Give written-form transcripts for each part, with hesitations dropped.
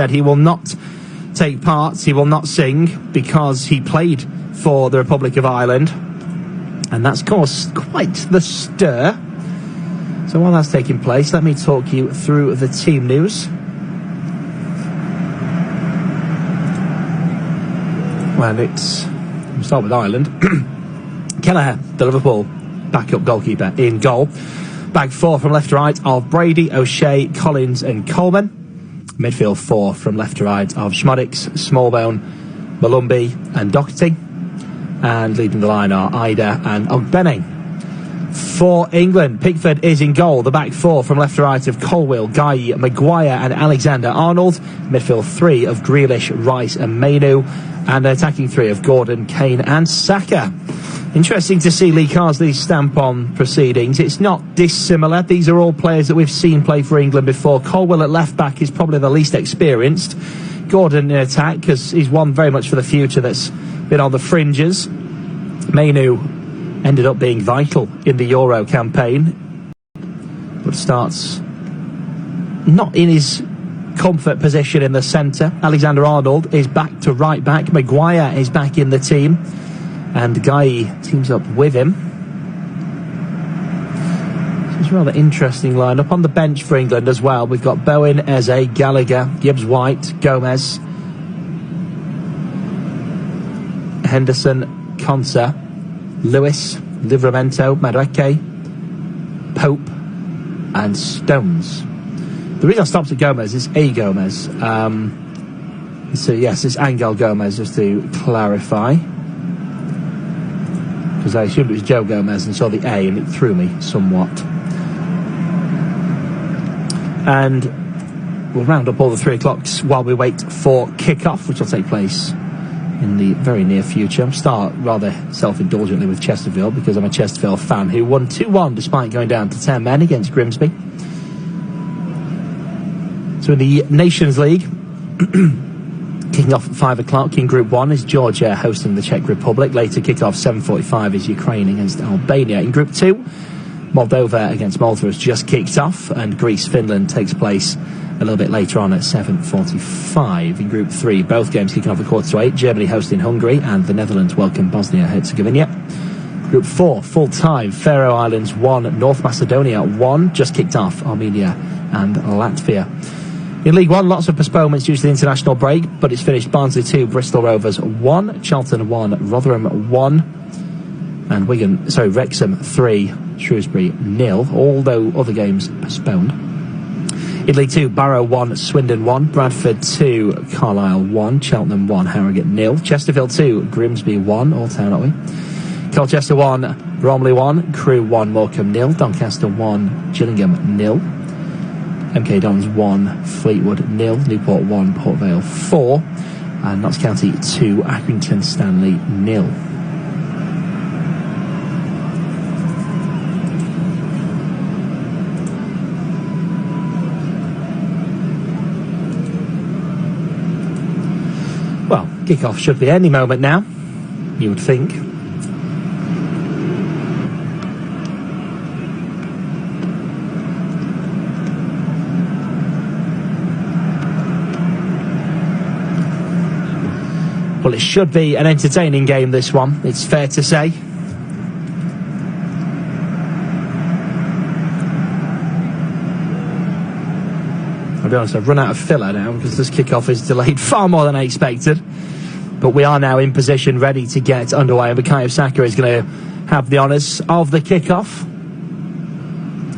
said he will not take part, he will not sing, because he played for the Republic of Ireland. And that's caused quite the stir. So while that's taking place, let me talk you through the team news. Well, we'll start with Ireland. Kelleher, the Liverpool backup goalkeeper, in goal. Back four from left to right of Brady, O'Shea, Collins and Coleman. Midfield four from left to right of Schmodix, Smallbone, Malumbi and Doherty. And leading the line are Ida and Ogbenning. For England, Pickford is in goal. The back four from left to right of Colwill, Guy, Maguire and Alexander-Arnold. Midfield three of Grealish, Rice and Mainu. And attacking three of Gordon, Kane and Saka. Interesting to see Lee Carsley's stamp on proceedings. It's not dissimilar. These are all players that we've seen play for England before. Colwill at left back is probably the least experienced. Gordon in attack, because he's one very much for the future that's been on the fringes. Mainu ended up being vital in the Euro campaign, but starts not in his comfort position in the centre. Alexander-Arnold is back to right back. Maguire is back in the team, and Guy teams up with him. It's a rather interesting lineup. On the bench for England as well, we've got Bowen, Eze, Gallagher, Gibbs-White, Gomez, Henderson, Konsa, Lewis, Livramento, Madueke, Pope and Stones. The reason I stopped at Gomez is A. Gomez. So yes, it's Angel Gomez, just to clarify, because I assumed it was Joe Gomez and saw the A and it threw me somewhat. And we'll round up all the 3 o'clocks while we wait for kick-off, which will take place in the very near future. I'll start rather self-indulgently with Chesterfield, because I'm a Chesterfield fan who won 2-1 despite going down to 10 men against Grimsby. So in the Nations League, kicking off at 5 o'clock in Group 1 is Georgia hosting the Czech Republic. Later kick-off 7:45 is Ukraine against Albania. In Group 2, Moldova against Malta has just kicked off, and Greece-Finland takes place a little bit later on at 7:45. In Group 3, both games kicking off at 7:45. Germany hosting Hungary, and the Netherlands welcome Bosnia-Herzegovina. Group 4, full-time, Faroe Islands 1, North Macedonia 1, just kicked off, Armenia and Latvia. In League 1, lots of postponements due to the international break, but it's finished Barnsley 2, Bristol Rovers 1, Charlton 1, Rotherham 1, and Wrexham 3, Shrewsbury 0, although other games postponed. In League 2, Barrow 1, Swindon 1, Bradford 2, Carlisle 1, Cheltenham 1, Harrogate 0, Chesterfield 2, Grimsby 1, all town, aren't we? Colchester 1, Bromley 1, Crewe 1, Morecambe 0, Doncaster 1, Gillingham 0, MK Dons 1, Fleetwood 0, Newport 1, Port Vale 4, and Notts County 2, Accrington Stanley 0. Well, kick-off should be any moment now, you would think. Well, it should be an entertaining game, this one, it's fair to say. I'll be honest, I've run out of filler now because this kickoff is delayed far more than I expected. But we are now in position, ready to get underway, and Bukayo Saka is going to have the honours of the kickoff.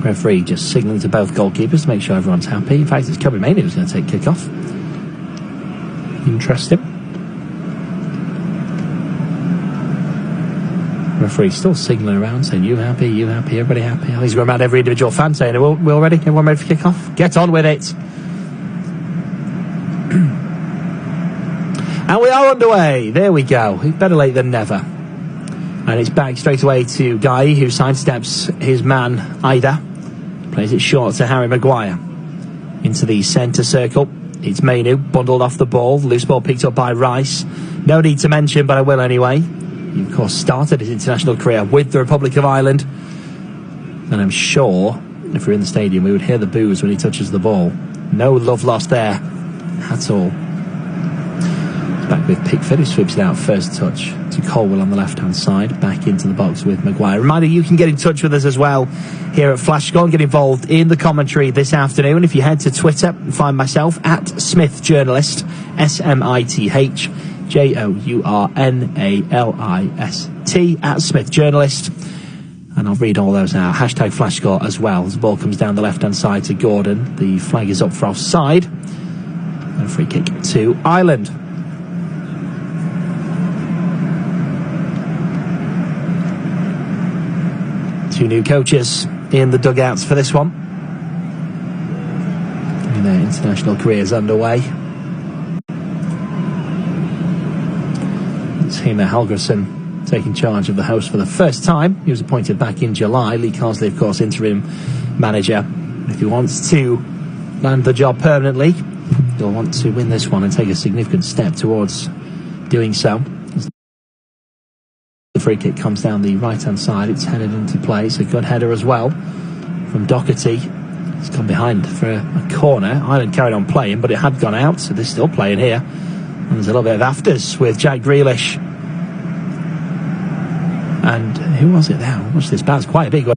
Referee just signalling to both goalkeepers to make sure everyone's happy. In fact, it's Kobe Mainoo who's going to take kickoff. Interesting. Referee still signalling around, saying, you happy, everybody happy. He's going around every individual fan saying, we're all ready, everyone ready for kickoff? Get on with it. And we are underway. There we go. Better late than never. And it's back straight away to Guy, who sidesteps his man, Ida. Plays it short to Harry Maguire. Into the centre circle. It's Mainu, bundled off the ball. Loose ball picked up by Rice. No need to mention, but I will anyway. He, of course, started his international career with the Republic of Ireland. And I'm sure, if we were in the stadium, we would hear the boos when he touches the ball. No love lost there at all. Back with Pickford, who sweeps it out first touch to Colwell on the left-hand side. Back into the box with Maguire. Reminder, you can get in touch with us as well here at Flash Score and get involved in the commentary this afternoon. If you head to Twitter, find myself at Smith Journalist, SmithJournalist, at Smith Journalist. And I'll read all those out. Hashtag Flash Score as well. As the ball comes down the left-hand side to Gordon. The flag is up for offside. And a free kick to Ireland. Two new coaches in the dugouts for this one. Getting their international careers underway. Timo Helgason taking charge of the host for the first time. He was appointed back in July. Lee Carsley, of course, interim manager. If he wants to land the job permanently, he'll want to win this one and take a significant step towards doing so. The free kick comes down the right-hand side. It's headed into play. It's a good header as well from Doherty. It's gone behind for a corner. Ireland carried on playing, but it had gone out, so they're still playing here. And there's a little bit of afters with Jack Grealish. And who was it now? Watch this bounce, quite a big one.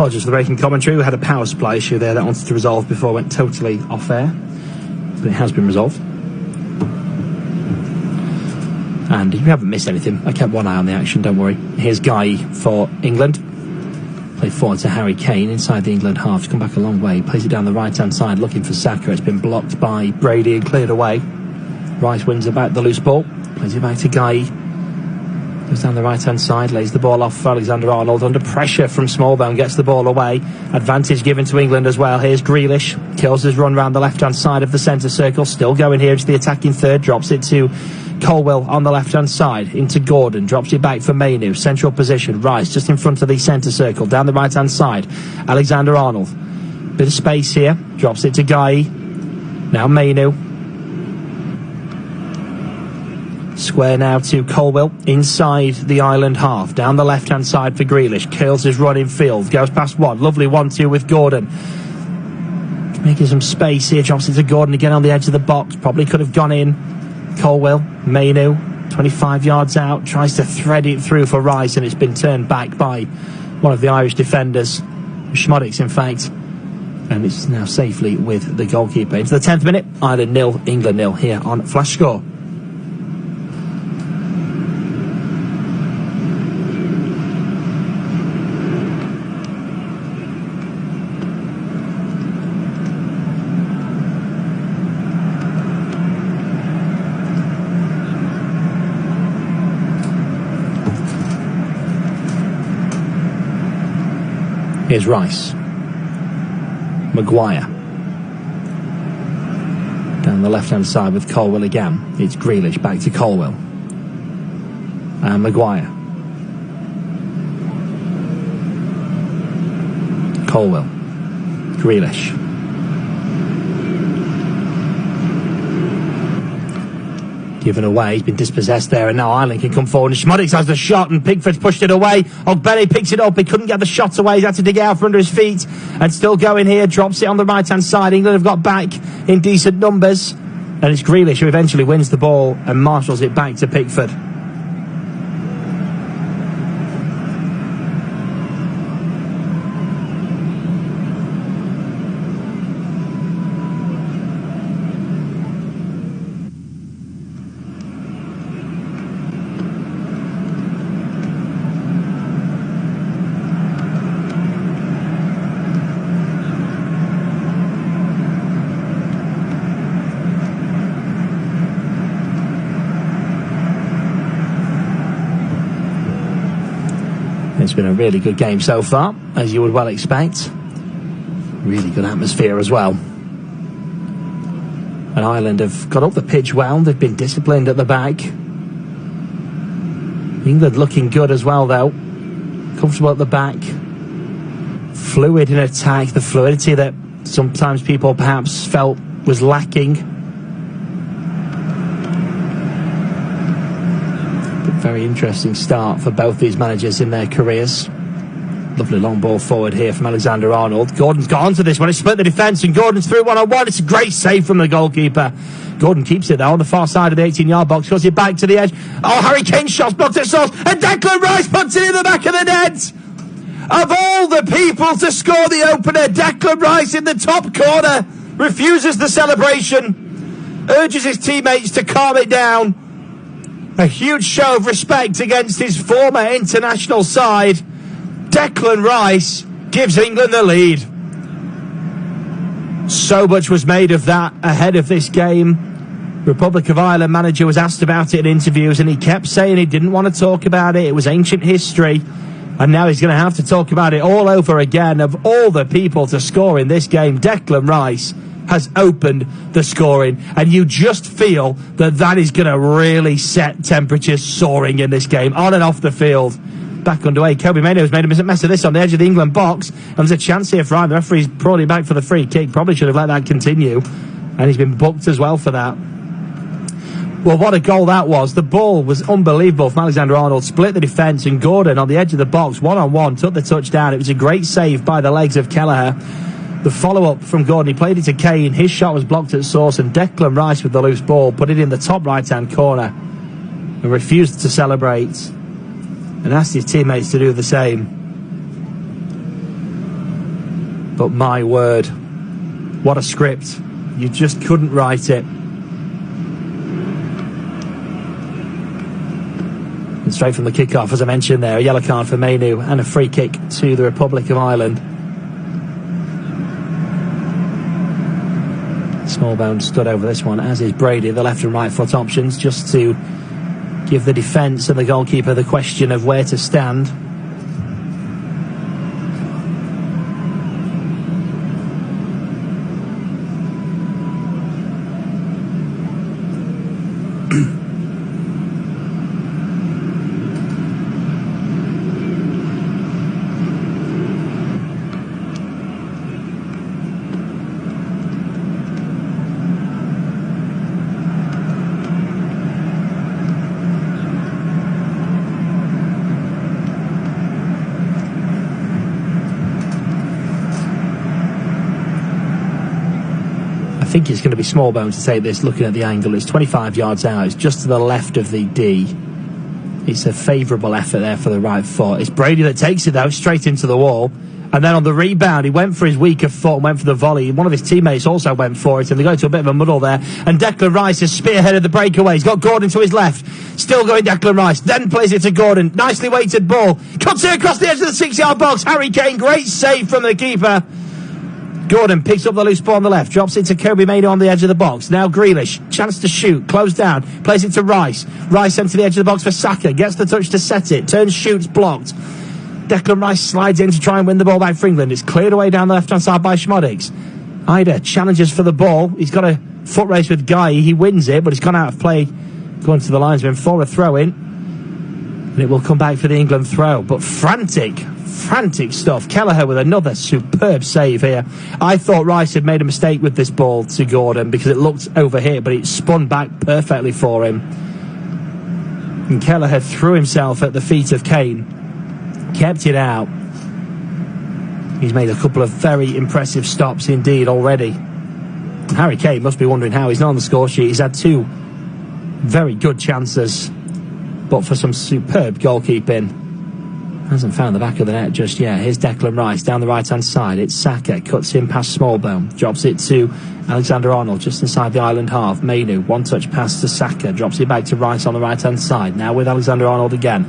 Apologies for the breaking commentary. We had a power supply issue there that I wanted to resolve before I went totally off air. But it has been resolved. And you haven't missed anything. I kept one eye on the action, don't worry. Here's Guy for England. Played forward to Harry Kane inside the England half. He's come back a long way. Plays it down the right-hand side looking for Saka. It's been blocked by Brady and cleared away. Rice wins about the loose ball. Plays it back to Guy. Goes down the right-hand side. Lays the ball off for Alexander-Arnold. Under pressure from Smallbone. Gets the ball away. Advantage given to England as well. Here's Grealish. Kills his run round the left-hand side of the centre circle. Still going here into the attacking third. Drops it to Colwill on the left-hand side, into Gordon, drops it back for Mainu, central position, Rice just in front of the centre circle, down the right-hand side, Alexander-Arnold, bit of space here, drops it to Guy, now Mainu, square now to Colwill, inside the island half, down the left-hand side for Grealish, curls his run in field, goes past one, lovely 1-2 with Gordon, making some space here, drops it to Gordon again on the edge of the box, probably could have gone in, Colwill, Mainu, 25 yards out, tries to thread it through for Rice, and it's been turned back by one of the Irish defenders, Schmodix in fact, and it's now safely with the goalkeeper. Into the 10th minute, Ireland 0, England 0 here on Flash Score. Here's Rice. Maguire. Down the left-hand side with Colwill again. It's Grealish back to Colwill. And Maguire. Colwill. Grealish. Given away, he's been dispossessed there, and now Ireland can come forward, and Schmodix has the shot, and Pickford's pushed it away. Ogbene picks it up, he couldn't get the shot away, he's had to dig it out from under his feet, and still going here, drops it on the right-hand side. England have got back in decent numbers, and it's Grealish who eventually wins the ball and marshals it back to Pickford. It's been a really good game so far, as you would well expect. Really good atmosphere as well. And Ireland have got up the pitch well. They've been disciplined at the back. England looking good as well, though. Comfortable at the back. Fluid in attack. The fluidity that sometimes people perhaps felt was lacking. Very interesting start for both these managers in their careers. Lovely long ball forward here from Alexander-Arnold. Gordon's got onto this one. It's split the defence, and Gordon's through one-on-one. It's a great save from the goalkeeper. Gordon keeps it there on the far side of the 18-yard box. Goes it back to the edge. Oh, Harry Kane's shot's blocked at source, and Declan Rice puts it in the back of the net. Of all the people to score the opener, Declan Rice in the top corner refuses the celebration, urges his teammates to calm it down. A huge show of respect against his former international side. Declan Rice gives England the lead. So much was made of that ahead of this game. Republic of Ireland manager was asked about it in interviews, and he kept saying he didn't want to talk about it. It was ancient history. And now he's going to have to talk about it all over again. Of all the people to score in this game, Declan Rice has opened the scoring, and you just feel that is going to really set temperatures soaring in this game, on and off the field. Back underway, Kobe Mainoo has made a mess of this on the edge of the England box, and there's a chance here for Ryan. The referee's probably back for the free kick, probably should have let that continue, and he's been booked as well for that. Well, what a goal that was. The ball was unbelievable from Alexander-Arnold, split the defence, and Gordon on the edge of the box, one-on-one, took the touchdown. It was a great save by the legs of Kelleher. The follow-up from Gordon, he played it to Kane, his shot was blocked at source, and Declan Rice with the loose ball put it in the top right-hand corner and refused to celebrate and asked his teammates to do the same. But my word, what a script. You just couldn't write it. And straight from the kick-off, as I mentioned there, a yellow card for Mainu and a free kick to the Republic of Ireland. Smallbone stood over this one, as is Brady, the left and right foot options, just to give the defence and the goalkeeper the question of where to stand. I think it's going to be Smallbone to take this, looking at the angle. It's 25 yards out. It's just to the left of the D. It's a favourable effort there for the right foot. It's Brady that takes it, though, straight into the wall. And then on the rebound, he went for his weaker foot and went for the volley. One of his teammates also went for it, and they go to a bit of a muddle there. And Declan Rice has spearheaded the breakaway. He's got Gordon to his left. Still going Declan Rice. Then plays it to Gordon. Nicely weighted ball. Cuts it across the edge of the 6-yard box. Harry Kane, great save from the keeper. Gordon picks up the loose ball on the left, drops it to Kobe Maino on the edge of the box. Now Grealish, chance to shoot, close down, plays it to Rice. Rice sent to the edge of the box for Saka, gets the touch to set it, turns, shoots, blocked. Declan Rice slides in to try and win the ball back for England. It's cleared away down the left-hand side by Schmodigs. Ida challenges for the ball. He's got a foot race with Guy. He wins it, but he's gone out of play going to the linesman for a throw-in. And it will come back for the England throw. But frantic stuff. Kelleher with another superb save here. I thought Rice had made a mistake with this ball to Gordon because it looked over here, but it spun back perfectly for him. And Kelleher threw himself at the feet of Kane, kept it out. He's made a couple of very impressive stops indeed already. Harry Kane must be wondering how he's not on the score sheet. He's had two very good chances, but for some superb goalkeeping, hasn't found the back of the net just yet. Here's Declan Rice down the right-hand side. It's Saka, cuts in past Smallbone, drops it to Alexander-Arnold just inside the Ireland half. Mainu, one-touch pass to Saka, drops it back to Rice on the right-hand side. Now with Alexander-Arnold again,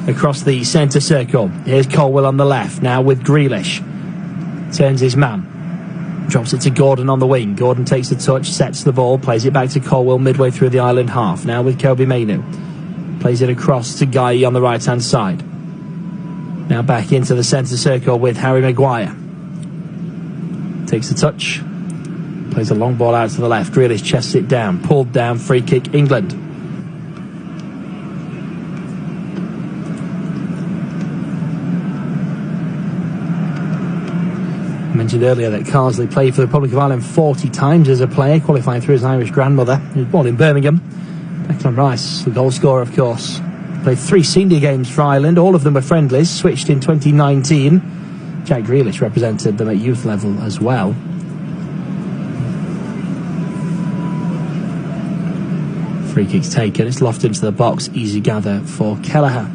across the centre circle. Here's Colwill on the left, now with Grealish. Turns his man, drops it to Gordon on the wing. Gordon takes the touch, sets the ball, plays it back to Colwill midway through the Ireland half. Now with Kobe Mainu, plays it across to Guy on the right-hand side. Now back into the centre circle with Harry Maguire. Takes the touch. Plays a long ball out to the left. Grealish chests it down. Pulled down. Free kick England. I mentioned earlier that Carsley played for the Republic of Ireland 40 times as a player, qualifying through his Irish grandmother. He was born in Birmingham. Declan Rice, the goal scorer, of course. Played 3 senior games for Ireland, all of them were friendlies, switched in 2019. Jack Grealish represented them at youth level as well. Free kick's taken, it's lofted into the box, easy gather for Kelleher.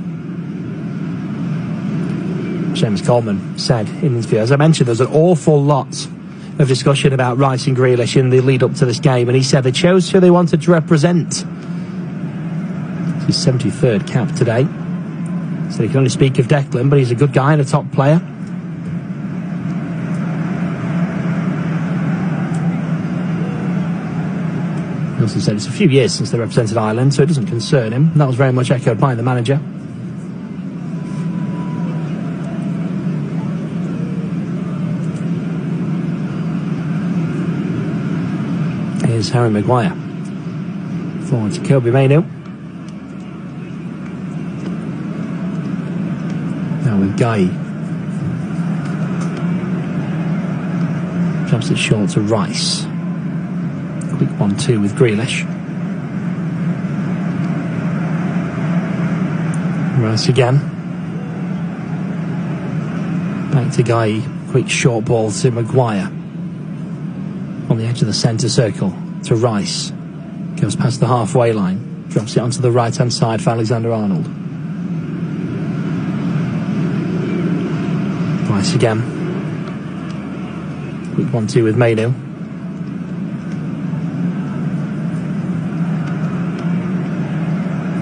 James Coleman said in the interview, as I mentioned, there's an awful lot of discussion about Rice and Grealish in the lead up to this game, and he said they chose who they wanted to represent. His 73rd cap today, so he can only speak of Declan, but he's a good guy and a top player. He also said it's a few years since they represented Ireland, so it doesn't concern him, and that was very much echoed by the manager. Here's Harry Maguire forward to Kobe Mainu. With Guy, drops it short to Rice. Quick 1-2 with Grealish. Rice again. Back to Guy. Quick short ball to Maguire. On the edge of the centre circle to Rice. Goes past the halfway line. Drops it onto the right-hand side for Alexander-Arnold. Rice again. Quick 1-2 with Mainu.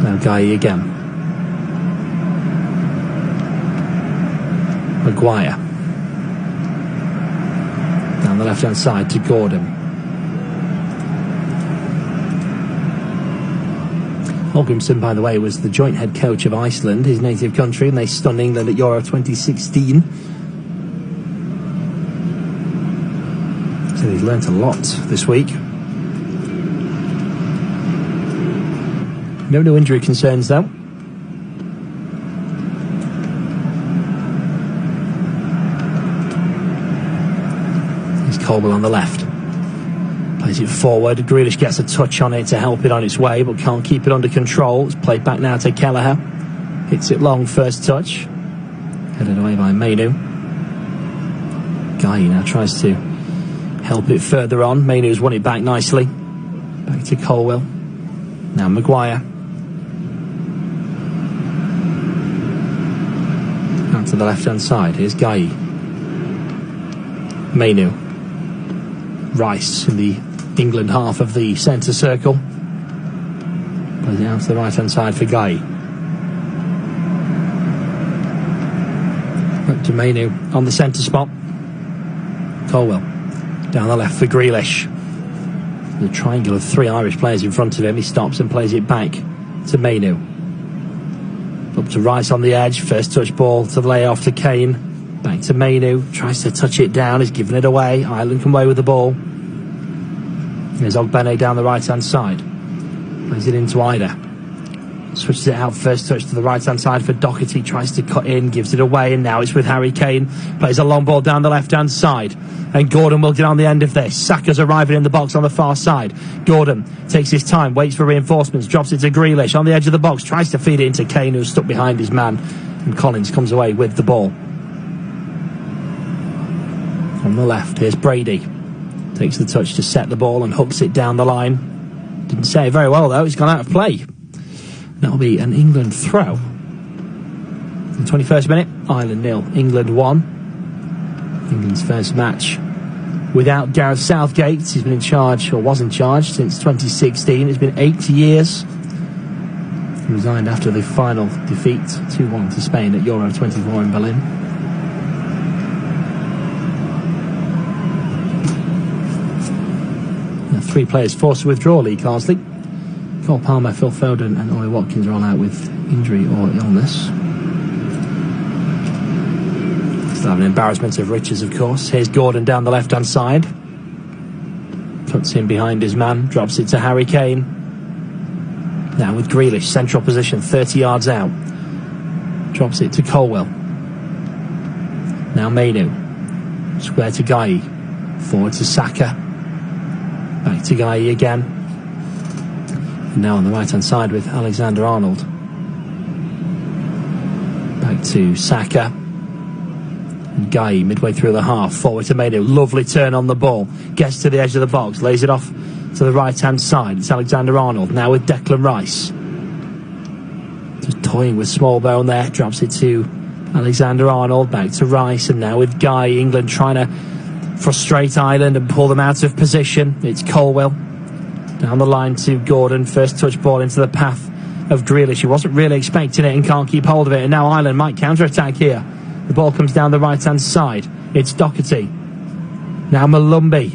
Now Guy again. Maguire. Down the left-hand side to Gordon. Holgrimsson, by the way, was the joint head coach of Iceland, his native country, and they stunned England at Euro 2016. So he's learnt a lot this week. No injury concerns, though. Here's Colwell on the left. Plays it forward. Grealish gets a touch on it to help it on its way, but can't keep it under control. It's played back now to Kelleher. Hits it long, first touch. Headed away by Mainu. Guy now tries to help it further on. Mainu's won it back nicely. Back to Colwell. Now Maguire. Out to the left-hand side. Here's Guy. Mainu. Rice in the England half of the centre circle. Plays it out to the right-hand side for Guy. Up to Mainu on the centre spot. Colwell. Down the left for Grealish. The triangle of three Irish players in front of him. He stops and plays it back to Mainu. Up to Rice on the edge. First touch ball to the layoff to Kane. Back to Mainu. Tries to touch it down. He's given it away. Ireland come away with the ball. There's Ogbene down the right-hand side. Plays it into Ida. Switches it out. First touch to the right-hand side for Doherty. Tries to cut in. Gives it away. And now it's with Harry Kane. Plays a long ball down the left-hand side. And Gordon will get on the end of this. Saka's arriving in the box on the far side. Gordon takes his time. Waits for reinforcements. Drops it to Grealish on the edge of the box. Tries to feed it into Kane, who's stuck behind his man. And Collins comes away with the ball. On the left, here's Brady. Takes the touch to set the ball and hooks it down the line. Didn't say it very well, though. It's gone out of play. That'll be an England throw. In the 21st minute, Ireland 0, England 1. England's first match without Gareth Southgate. He's been in charge, or was in charge, since 2016. It's been 8 years. He resigned after the final defeat, 2-1 to Spain at Euro 24 in Berlin. Three players forced to withdraw, Lee Carsley. Cole Palmer, Phil Foden and Ollie Watkins are all out with injury or illness. Still have an embarrassment of riches, of course. Here's Gordon down the left-hand side. Cuts in behind his man, drops it to Harry Kane. Now with Grealish, central position, 30 yards out. Drops it to Colwell. Now Mainu. Square to Guy. Forward to Saka. Back to Guy again. And now on the right-hand side with Alexander-Arnold. Back to Saka. And Guy midway through the half. Forward to Mainu. Lovely turn on the ball. Gets to the edge of the box. Lays it off to the right-hand side. It's Alexander-Arnold. Now with Declan Rice. Just toying with Smallbone there. Drops it to Alexander-Arnold. Back to Rice. And now with Guy. England trying to frustrate Ireland and pull them out of position. It's Colwell down the line to Gordon. First touch ball into the path of Grealish. He wasn't really expecting it and can't keep hold of it. And now Ireland might counter-attack here. The ball comes down the right-hand side. It's Doherty. Now Malumbi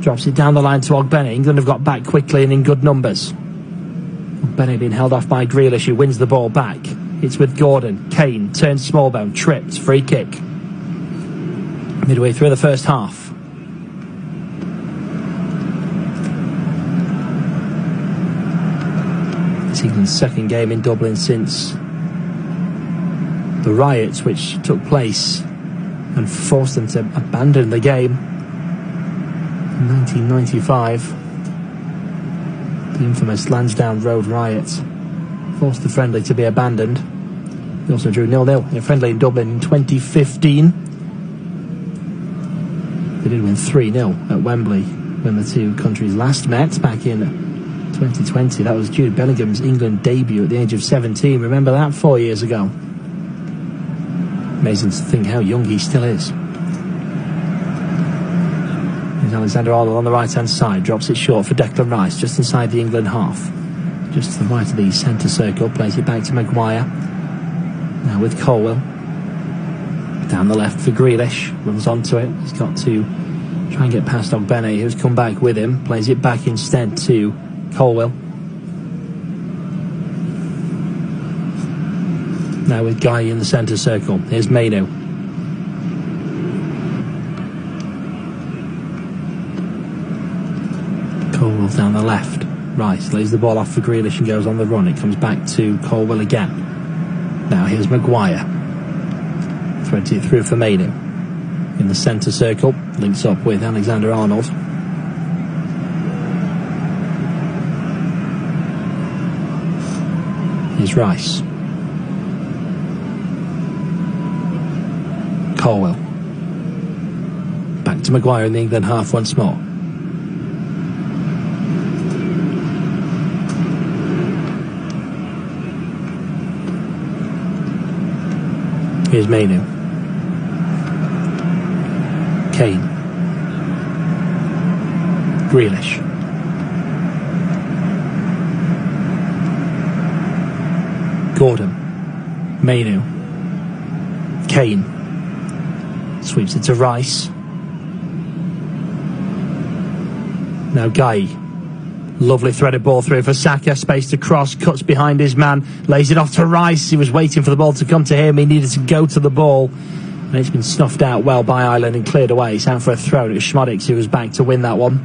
drops it down the line to Ogbene. England have got back quickly and in good numbers. Ogbene being held off by Grealish, who wins the ball back. It's with Gordon. Kane turns Smallbone. Tripped. Free kick. Midway through the first half. It's England's second game in Dublin since the riots which took place and forced them to abandon the game in 1995. The infamous Lansdowne Road riots forced the friendly to be abandoned. They also drew 0-0 in a friendly in Dublin in 2015. They did win 3-0 at Wembley when the two countries last met back in 2020. That was Jude Bellingham's England debut at the age of 17. Remember that 4 years ago? Amazing to think how young he still is. Alexander-Arnold on the right-hand side, drops it short for Declan Rice, just inside the England half. Just to the right of the centre circle, plays it back to Maguire. Now with Colwell. Down the left for Grealish, runs onto it. He's got to try and get past Ogbene, who's come back with him. Plays it back instead to Colwell. Now with Guy in the centre circle. Here's Mainu. Colwell down the left. Rice lays the ball off for Grealish and goes on the run. It comes back to Colwell again. Now here's Maguire. Threads it through for Mainu. In the centre circle. Links up with Alexander-Arnold. Here's Rice. Colwell. Back to Maguire in the England half once more. Here's Mainu. Kane. Grealish. Gordon. Mainu. Kane. Sweeps it to Rice. Now Guy. Lovely threaded ball through for Saka. Space to cross. Cuts behind his man. Lays it off to Rice. He was waiting for the ball to come to him. He needed to go to the ball. And it's been snuffed out well by Ireland and cleared away. It's out for a throw. It was Schmodics who was back to win that one.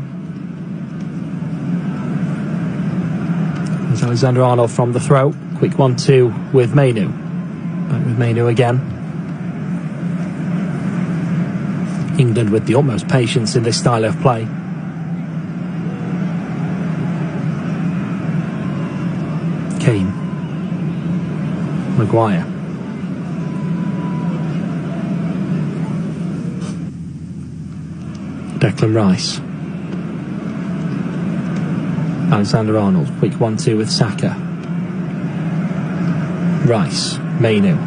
There's Alexander-Arnold from the throw. Quick 1-2 with Mainu. Back with Mainu again. England with the utmost patience in this style of play. Kane. Maguire. Declan Rice. Alexander-Arnold. Quick 1-2 with Saka. Rice. Mainu.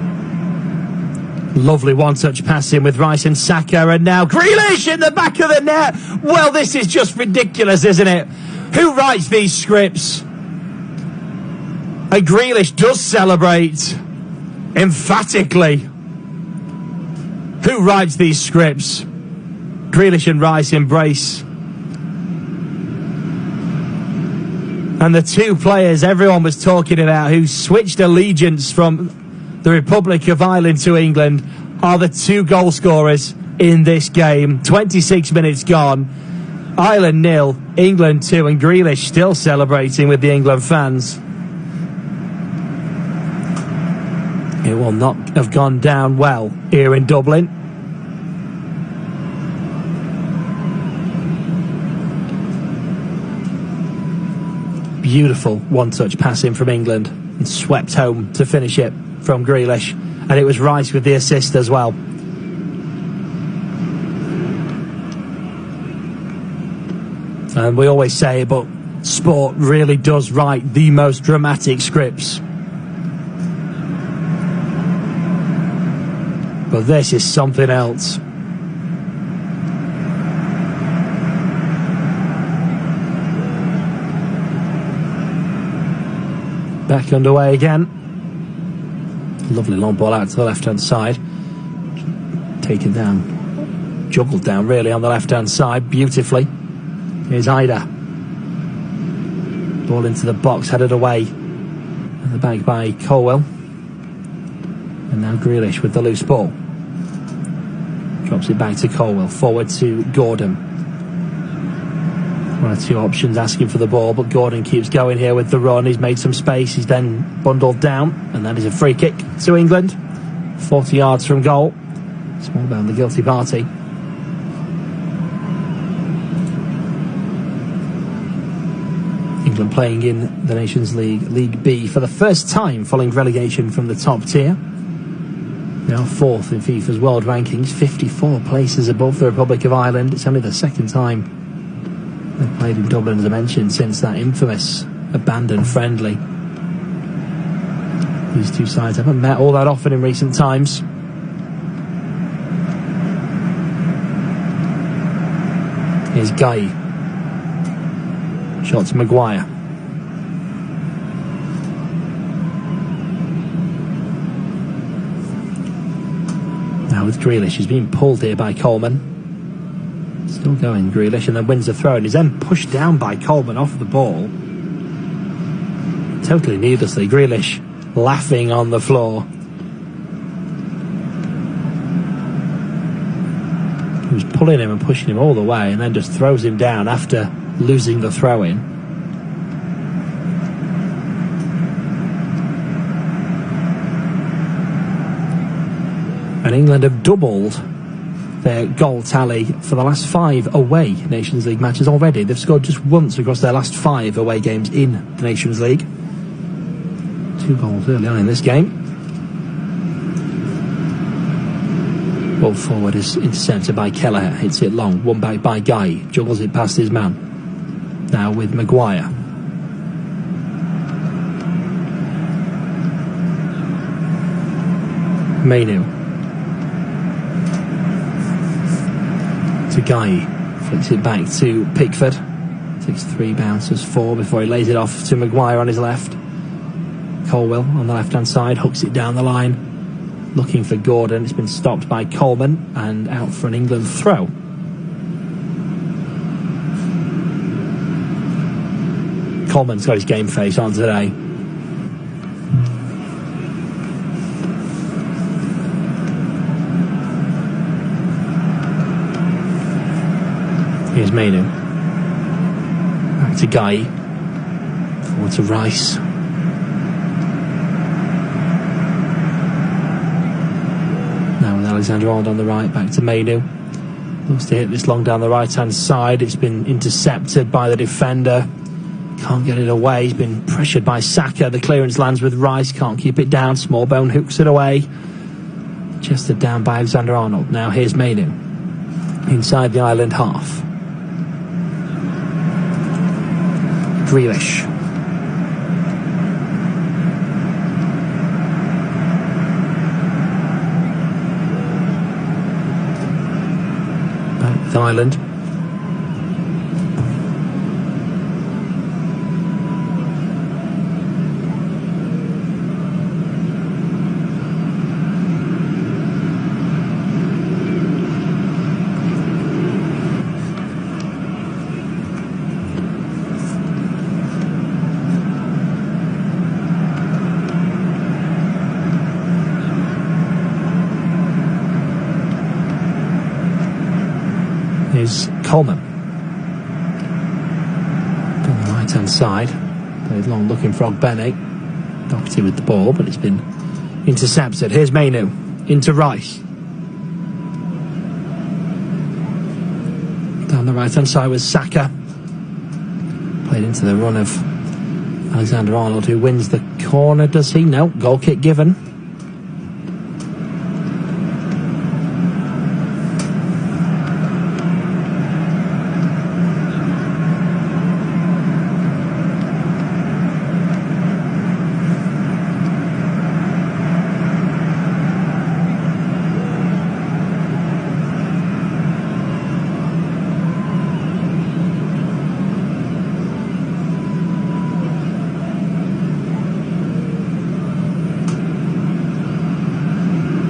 Lovely one-touch pass in with Rice and Saka, and now Grealish in the back of the net. Well, this is just ridiculous, isn't it? Who writes these scripts? And Grealish does celebrate emphatically. Who writes these scripts? Grealish and Rice embrace. And the two players everyone was talking about who switched allegiance from the Republic of Ireland to England are the two goal scorers in this game. 26 minutes gone. Ireland 0, England 2, and Grealish still celebrating with the England fans. It will not have gone down well here in Dublin. Beautiful one-touch pass in from England and swept home to finish it from Grealish, and it was Rice with the assist as well. And we always say it, but sport really does write the most dramatic scripts. But this is something else. Back underway again. Lovely long ball out to the left-hand side. Taken down. Juggled down, really, on the left-hand side. Beautifully. Here's Ida. Ball into the box, headed away. And the back by Colwell. And now Grealish with the loose ball. Drops it back to Colwell. Forward to Gordon. One or two options asking for the ball, but Gordon keeps going here with the run. He's made some space. He's then bundled down, and that is a free kick to England. 40 yards from goal. Small down the guilty party. England playing in the Nations League, League B, for the first time following relegation from the top tier. They are fourth in FIFA's world rankings, 54 places above the Republic of Ireland. It's only the second time they've played in Dublin, as I mentioned, since that infamous abandoned friendly. These two sides haven't met all that often in recent times. Here's Guy. Shot to Maguire. Now with Grealish, he's being pulled here by Coleman. Still going, Grealish, and then wins the throw, and he's then pushed down by Coleman off the ball. Totally needlessly. Grealish laughing on the floor. He was pulling him and pushing him all the way, and then just throws him down after losing the throw-in. And England have doubled their goal tally for the last 5 away Nations League matches already. They've scored just once across their last 5 away games in the Nations League. 2 goals early on in this game. Ball forward is intercepted by Kelleher. Hits it long. One back by Guy. Juggles it past his man. Now with Maguire. Mainu. To Guy. Flicks it back to Pickford. Takes 3 bounces, 4 before he lays it off to Maguire on his left. Colwell on the left hand side. Hooks it down the line. Looking for Gordon. It's been stopped by Coleman and out for an England throw. Coleman's got his game face on today. Here's Mainu. Back to Guy. Forward to Rice. Now with Alexander-Arnold on the right, back to Mainu. Looks to hit this long down the right-hand side. It's been intercepted by the defender. Can't get it away. He's been pressured by Saka. The clearance lands with Rice. Can't keep it down. Smallbone hooks it away. Chested down by Alexander-Arnold. Now here's Mainu. Inside the Ireland half. Grealish. Back with Ireland. Is Coleman on the right hand side. Played long looking for Ogbene. Doherty with the ball, but it's been intercepted. Here's Mainu into Rice. Down the right hand side was Saka. Played into the run of Alexander-Arnold, who wins the corner. Does he? No. Goal kick given.